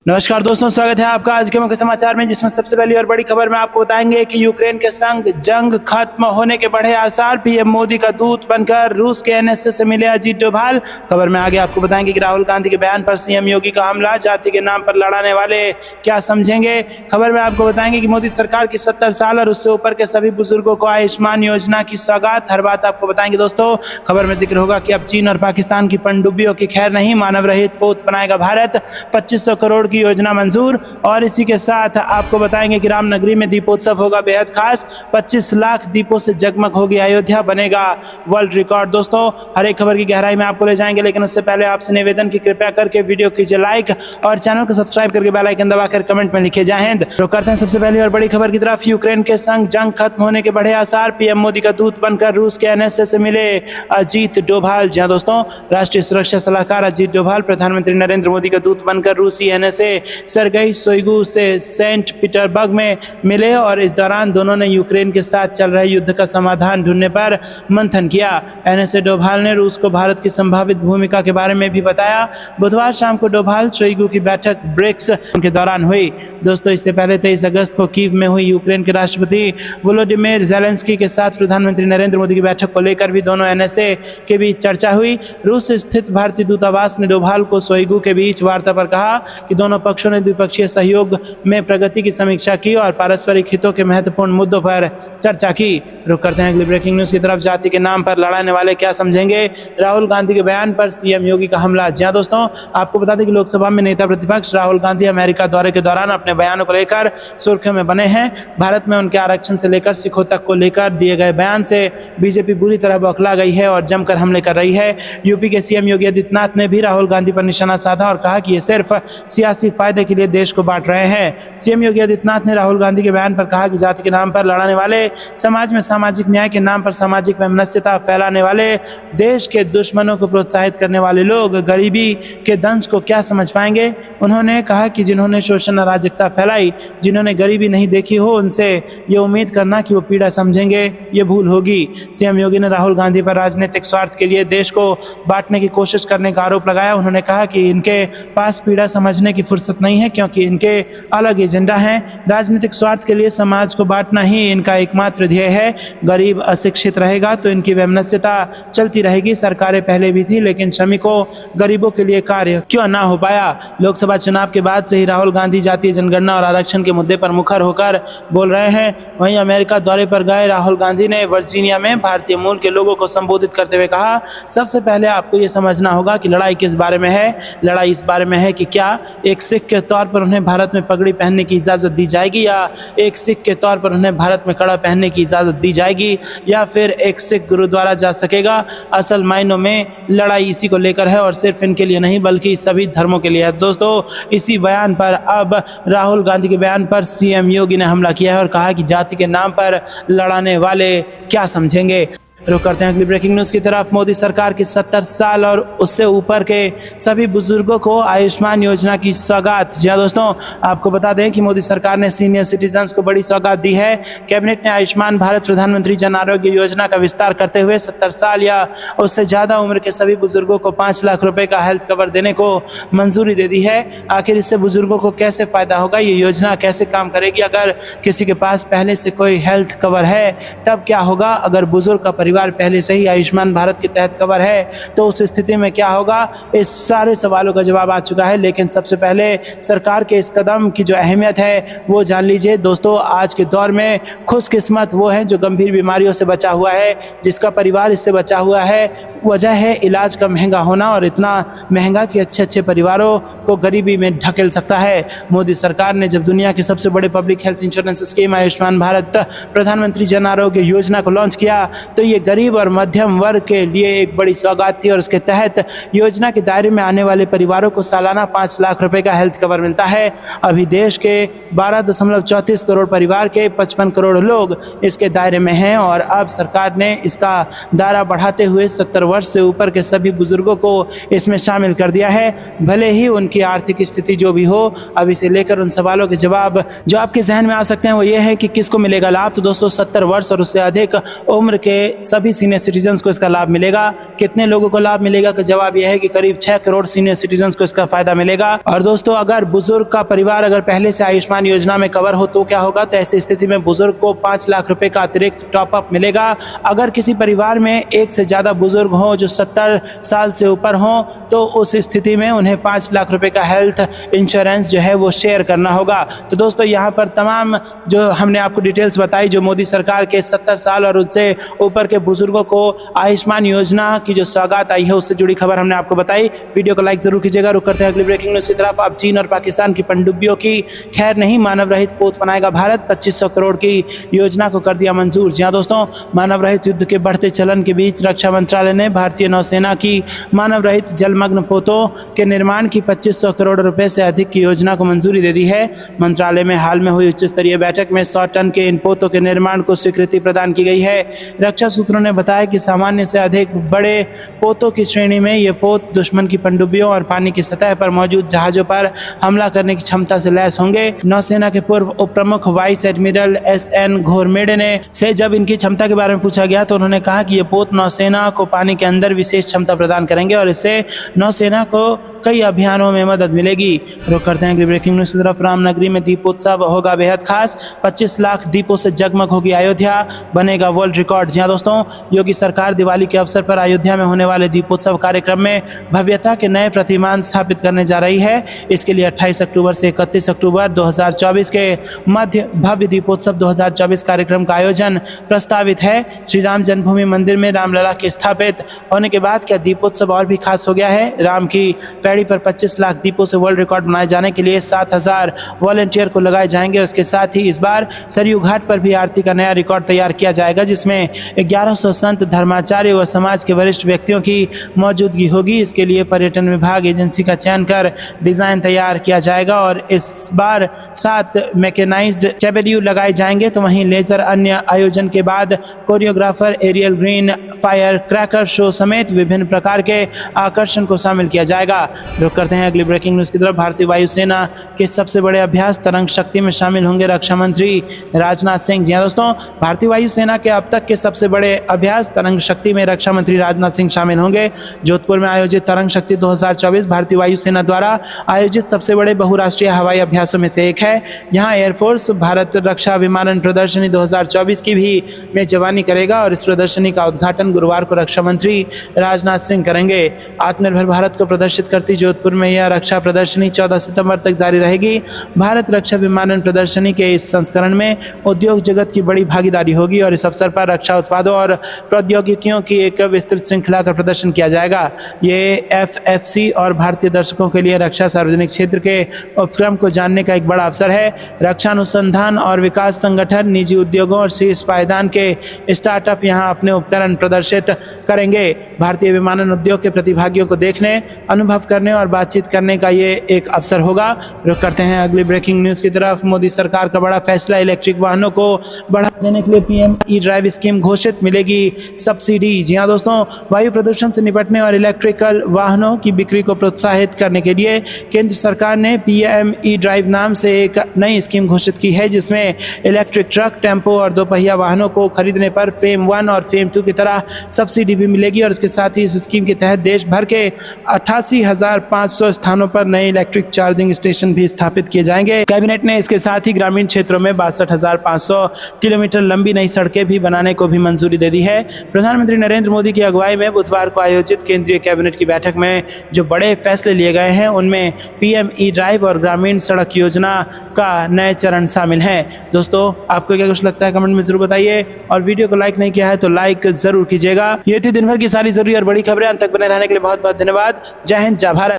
नमस्कार दोस्तों, स्वागत है आपका आज के मुख्य समाचार में, जिसमें सबसे पहली और बड़ी खबर में आपको बताएंगे कि यूक्रेन के संग जंग खत्म होने के बढ़े आसार। पीएम मोदी का दूत बनकर रूस के एनएसए से मिले अजीत डोभाल। खबर में आगे आपको बताएंगे कि राहुल गांधी के बयान पर सीएम योगी का हमला, जाति के नाम पर लड़ाने वाले क्या समझेंगे। खबर में आपको बताएंगे कि मोदी सरकार की 70 साल और उससे ऊपर के सभी बुजुर्गों को आयुष्मान योजना की सौगात। हर बात आपको बताएंगे दोस्तों। खबर में जिक्र होगा कि अब चीन और पाकिस्तान की पनडुब्बियों की खैर नहीं, मानव रहित पोत बनाएगा भारत। 2500 करोड़ की योजना मंजूर। और इसी के साथ आपको बताएंगे कि रामनगरी में दीपोत्सव होगा बेहद खास। 25 लाख दीपों से जगमग होगी अयोध्या, बनेगा वर्ल्ड रिकॉर्ड। दोस्तों, हर एक खबर की गहराई में आपको ले जाएंगे, लेकिन उससे पहले आपसे निवेदन की कृपया करके वीडियो कीजिए लाइक और चैनल को सब्सक्राइब करके बेल आइकन दबाकर कमेंट में लिखे जय हिंद। तो करते हैं सबसे पहली और बड़ी खबर की तरफ। यूक्रेन के संग जंग खत्म होने के बढ़े आसार। पीएम मोदी का दूत बनकर रूस के एनएसए से मिले अजीत डोभाल। जी हां दोस्तों, राष्ट्रीय सुरक्षा सलाहकार अजीत डोभाल प्रधानमंत्री नरेंद्र मोदी का दूत बनकर रूसी एनएसए सरगई शोइगु से सेंट पीटर्सबर्ग में मिले और इस दौरान दोनों ने यूक्रेन के साथ चल रहे युद्ध का समाधान ढूंढने पर मंथन किया। एनएसए डोभाल ने रूस को भारत की संभावित भूमिका के बारे में भी बताया। बुधवार शाम को डोभाल शोइगु की बैठक ब्रिक्स के दौरान हुई। दोस्तों, इससे पहले 23 अगस्त को कीव में हुई यूक्रेन के राष्ट्रपति वोलोडिमिर ज़ेलेंस्की के साथ प्रधानमंत्री नरेंद्र मोदी की बैठक को लेकर भी दोनों एनएसए के बीच चर्चा हुई। रूस स्थित भारतीय दूतावास ने डोभाल को शोइगु के बीच वार्ता पर कहा कि दोनों पक्षों ने द्विपक्षीय सहयोग में प्रगति की समीक्षा की और पारस्परिक हितों के महत्वपूर्ण मुद्दों पर चर्चा की। रुक करते हैं अगली ब्रेकिंग न्यूज की तरफ। जाति के नाम पर लड़ाने वाले क्या समझेंगे, राहुल गांधी के बयान पर सीएम योगी का हमला। जी हां दोस्तों, आपको बता दें कि लोकसभा में नेता प्रतिपक्ष राहुल गांधी अमेरिका दौरे के दौरान अपने बयानों को लेकर सुर्खियों में बने हैं। भारत में उनके आरक्षण से लेकर सिखों तक को लेकर दिए गए बयान से बीजेपी बुरी तरह बौखला गई है और जमकर हमले कर रही है। यूपी के सीएम योगी आदित्यनाथ ने भी राहुल गांधी पर निशाना साधा और कहा कि ये सिर्फ सियासी फायदे के लिए देश को बांट रहे हैं। सीएम योगी आदित्यनाथ ने राहुल गांधी के बयान पर कहा कि जाति के नाम पर लड़ाने वाले, समाज में सामाजिक न्याय के नाम पर सामाजिक वैमनस्यता फैलाने वाले, देश के दुश्मनों को प्रोत्साहित करने वाले लोग गरीबी के दंश को क्या समझ पाएंगे। उन्होंने कहा कि जिन्होंने शोषण अराजकता फैलाई, जिन्होंने गरीबी नहीं देखी हो, उनसे ये उम्मीद करना कि वो पीड़ा समझेंगे, ये भूल होगी। सीएम योगी ने राहुल गांधी पर राजनीतिक स्वार्थ के लिए देश को बांटने की कोशिश करने का आरोप लगाया। उन्होंने कहा कि इनके पास पीड़ा समझने की फुर्सत नहीं है, क्योंकि इनके अलग एजेंडा है। राजनीतिक स्वार्थ के लिए समाज को बांटना ही इनका एकमात्र ध्येय है। गरीब अशिक्षित रहेगा तो इनकी वैमनस्यता चलती रहेगी। सरकारें पहले भी थी, लेकिन श्रमिकों गरीबों के लिए कार्य क्यों ना हो पाया। लोकसभा चुनाव के बाद से ही राहुल गांधी जातीय जनगणना और आरक्षण के मुद्दे पर मुखर होकर बोल रहे हैं। वहीं अमेरिका दौरे पर गए राहुल गांधी ने वर्जीनिया में भारतीय मूल के लोगों को संबोधित करते हुए कहा, सबसे पहले आपको ये समझना होगा कि लड़ाई किस बारे में है। लड़ाई इस बारे में है कि क्या एक सिख के तौर पर उन्हें भारत में पगड़ी पहनने की इजाज़त दी जाएगी, या एक सिख के तौर पर उन्हें भारत में कड़ा पहनने की इजाज़त दी जाएगी, या फिर एक सिख गुरुद्वारा जा सकेगा। असल मायनों में लड़ाई इसी को लेकर है और सिर्फ इनके लिए नहीं बल्कि सभी धर्मों के लिए है। दोस्तों, इसी बयान पर अब राहुल गांधी के बयान पर सीएम योगी ने हमला किया है और कहा कि जाति के नाम पर लड़ाने वाले क्या समझेंगे। रुक करते हैं अगली ब्रेकिंग न्यूज़ की तरफ। मोदी सरकार की 70 साल और उससे ऊपर के सभी बुजुर्गों को आयुष्मान योजना की सौगात। जी हां दोस्तों, आपको बता दें कि मोदी सरकार ने सीनियर सिटीजन्स को बड़ी सौगात दी है। कैबिनेट ने आयुष्मान भारत प्रधानमंत्री जन आरोग्य योजना का विस्तार करते हुए 70 साल या उससे ज़्यादा उम्र के सभी बुजुर्गों को 5 लाख रुपये का हेल्थ कवर देने को मंजूरी दे दी है। आखिर इससे बुजुर्गों को कैसे फ़ायदा होगा, ये योजना कैसे काम करेगी। अगर किसी के पास पहले से कोई हेल्थ कवर है तब क्या होगा। अगर बुजुर्ग का परिवार पहले से ही आयुष्मान भारत के तहत कवर है तो उस स्थिति में क्या होगा। इस सारे सवालों का जवाब आ चुका है, लेकिन सबसे पहले सरकार के इस कदम की जो अहमियत है वो जान लीजिए। दोस्तों, आज के दौर में खुशकिस्मत वो है जो गंभीर बीमारियों से बचा हुआ है, जिसका परिवार इससे बचा हुआ है। वजह है इलाज का महंगा होना, और इतना महंगा कि अच्छे अच्छे परिवारों को गरीबी में ढकेल सकता है। मोदी सरकार ने जब दुनिया के सबसे बड़े public health insurance scheme Ayushman Bharat प्रधानमंत्री जन आरोग्य योजना को लॉन्च किया तो ये गरीब और मध्यम वर्ग के लिए एक बड़ी सौगात थी। और इसके तहत योजना के दायरे में आने वाले परिवारों को सालाना 5 लाख रुपए का हेल्थ कवर मिलता है। अभी देश के 12.34 करोड़ परिवार के 55 करोड़ लोग इसके दायरे में हैं और अब सरकार ने इसका दायरा बढ़ाते हुए 70 वर्ष से ऊपर के सभी बुजुर्गों को इसमें शामिल कर दिया है। भले ही उनकी आर्थिक स्थिति जो भी हो, अब इसे लेकर उन सवालों के जवाब जो आपके जहन में आ सकते हैं वो ये है कि किसको मिलेगा लाभ। तो दोस्तों, 70 वर्ष और उससे अधिक उम्र के सभी सीनियर सिटीजन्स को इसका लाभ मिलेगा। कितने लोगों को लाभ मिलेगा का जवाब यह है कि करीब 6 करोड़ सीनियर सिटीजन्स को इसका फायदा मिलेगा। और दोस्तों, अगर बुजुर्ग का परिवार अगर पहले से आयुष्मान योजना में कवर हो तो क्या होगा, तो ऐसी स्थिति में बुजुर्ग को 5 लाख रुपए का अतिरिक्त टॉपअप मिलेगा। अगर किसी परिवार में एक से ज्यादा बुजुर्ग हो जो 70 साल से ऊपर हो तो उस स्थिति में उन्हें 5 लाख रुपए का हेल्थ इंश्योरेंस जो है वो शेयर करना होगा। तो दोस्तों, यहाँ पर तमाम जो हमने आपको डिटेल्स बताई जो मोदी सरकार के 70 साल और उससे ऊपर के बुजुर्गों को आयुष्मान योजना की जो सौगात आई है उससे जुड़ी खबर हमने आपको बताई। वीडियो को लाइक जरूर कीजिएगा। रुक करते हैं अगली ब्रेकिंग न्यूज की तरफ। अब चीन और पाकिस्तान की पनडुब्बियों की खैर नहीं, मानव रहित पोत बनाएगा भारत। 2500 करोड़ की योजना को कर दिया मंजूर। जी हाँ दोस्तों, मानव रहित युद्ध के बढ़ते चलन के बीच रक्षा मंत्रालय ने भारतीय नौसेना की मानव रहित जलमग्न पोतों के निर्माण की 2500 करोड़ रुपए से अधिक की योजना को मंजूरी दे दी है। मंत्रालय में हाल में हुई उच्च स्तरीय बैठक में 100 टन के इन पोतों के निर्माण को स्वीकृति प्रदान की गई है। रक्षा सूत्रों ने बताया कि सामान्य से अधिक बड़े पोतों की श्रेणी में ये पोत दुश्मन की पनडुब्बियों और पानी की सतह पर मौजूद जहाजों पर हमला करने की क्षमता से लैस होंगे। नौसेना के पूर्व उप प्रमुख वाइस एडमिरल SN घोरमेडे ने से जब इनकी क्षमता के बारे में पूछा गया तो उन्होंने कहा कि ये पोत नौसेना को पानी के अंदर विशेष क्षमता प्रदान करेंगे और इससे नौसेना को कई अभियानों में मदद मिलेगी। रुक करते हैं अगली ब्रेकिंग न्यूज की तरफ। रामनगरी में दीपोत्सव होगा बेहद खास। 25 लाख दीपों से जगमग होगी अयोध्या, बनेगा वर्ल्ड रिकॉर्ड। जी हाँ दोस्तों, योगी सरकार दिवाली के अवसर पर अयोध्या में होने वाले दीपोत्सव कार्यक्रम में भव्यता के नए प्रतिमान स्थापित करने जा रही है। इसके लिए 28 अक्टूबर से 31 अक्टूबर 2024 के मध्य भव्य दीपोत्सव 2024 कार्यक्रम का आयोजन प्रस्तावित है। श्री राम जन्मभूमि मंदिर में रामलला के स्थापित होने के बाद क्या दीपोत्सव और भी खास हो गया है। राम की पैड़ी पर 25 लाख दीपों से वर्ल्ड रिकॉर्ड बनाए जाने के लिए 7000 वॉलंटियर को लगाए जाएंगे। उसके साथ ही इस बार सरयू घाट पर भी आरती का नया रिकॉर्ड तैयार किया जाएगा जिसमें 1100 संत, धर्माचार्य व समाज के वरिष्ठ व्यक्तियों की मौजूदगी होगी। इसके लिए पर्यटन विभाग एजेंसी का चयन कर डिजाइन तैयार किया जाएगा और इस बार 7 मैकेनाइज्ड चैबेल्यू लगाए जाएंगे। तो वहीं लेजर अन्य आयोजन के बाद choreographer, Ariel Green, firecracker show समेत विभिन्न प्रकार के आकर्षण को शामिल किया जाएगा। रुक करते हैं अगली ब्रेकिंग न्यूज की तरफ। भारतीय वायुसेना के सबसे बड़े अभ्यास तरंग शक्ति में शामिल होंगे रक्षा मंत्री राजनाथ सिंह। जी हाँ दोस्तों, भारतीय वायुसेना के अब तक के सबसे बड़े अभ्यास तरंग शक्ति में रक्षा मंत्री राजनाथ सिंह शामिल होंगे। जोधपुर में आयोजित तरंग शक्ति 2024 भारतीय वायुसेना द्वारा आयोजित सबसे बड़े बहुराष्ट्रीय हवाई अभ्यासों में से एक है। यहाँ एयरफोर्स भारत रक्षा विमानन प्रदर्शनी 2024 की भी मेजबानी करेगा और इस प्रदर्शनी का उद्घाटन गुरुवार को रक्षा मंत्री राजनाथ सिंह करेंगे। आत्मनिर्भर भारत को प्रदर्शित करती जोधपुर में यह रक्षा प्रदर्शनी 14 सितंबर तक जारी रहेगी। भारत रक्षा विमानन प्रदर्शनी के इस संस्करण में उद्योग जगत की बड़ी भागीदारी होगी और इस अवसर पर रक्षा उत्पादों और प्रौद्योगिकियों की एक विस्तृत श्रृंखला का प्रदर्शन किया जाएगा। ये FFC और भारतीय दर्शकों के लिए रक्षा सार्वजनिक क्षेत्र के उपक्रम को जानने का एक बड़ा अवसर है। रक्षा अनुसंधान और विकास संगठन, निजी उद्योगों और शीर्ष पायदान के स्टार्टअप यहाँ अपने उपकरण प्रदर्शित करेंगे। भारतीय विमानन उद्योग के प्रतिभागियों को देखने, अनुभव करने और बातचीत करने का ये एक अवसर होगा। रुक करते हैं अगली ब्रेकिंग न्यूज की तरफ। मोदी सरकार का बड़ा फैसला, इलेक्ट्रिक वाहनों को बढ़ावा देने के लिए PM ई-ड्राइव स्कीम घोषित, मिलेगी सब्सिडी। जी हाँ दोस्तों, वायु प्रदूषण से निपटने और इलेक्ट्रिकल वाहनों की बिक्री को प्रोत्साहित करने के लिए केंद्र सरकार ने PM ई-ड्राइव नाम से एक नई स्कीम घोषित की है जिसमें इलेक्ट्रिक ट्रक, टेम्पो और दोपहिया वाहनों को खरीदने पर फेम 1 और फेम 2 की तरह सब्सिडी भी मिलेगी और इसके साथ ही इस स्कीम के तहत देश भर के 88,500 स्थानों पर नए इलेक्ट्रिक चार्जिंग स्टेशन भी स्थापित किए जाएंगे। कैबिनेट ने इसके साथ ही ग्रामीण क्षेत्रों में 62,500 किलोमीटर लंबी नई सड़कें भी बनाने को भी मंजूरी दे दी है। प्रधानमंत्री नरेंद्र मोदी की अगुवाई में बुधवार को आयोजित केंद्रीय कैबिनेट की बैठक में जो बड़े फैसले लिए गए हैं उनमें PM ई-ड्राइव और ग्रामीण सड़क योजना का नए चरण शामिल है। दोस्तों, आपको क्या कुछ लगता है कमेंट में जरूर बताइए और वीडियो को लाइक नहीं किया है तो लाइक जरूर कीजिएगा। ये थी दिन भर की सारी जरूरी और बड़ी खबरें। अंत तक बने रहने के लिए बहुत बहुत धन्यवाद। जय हिंद, जय भारत।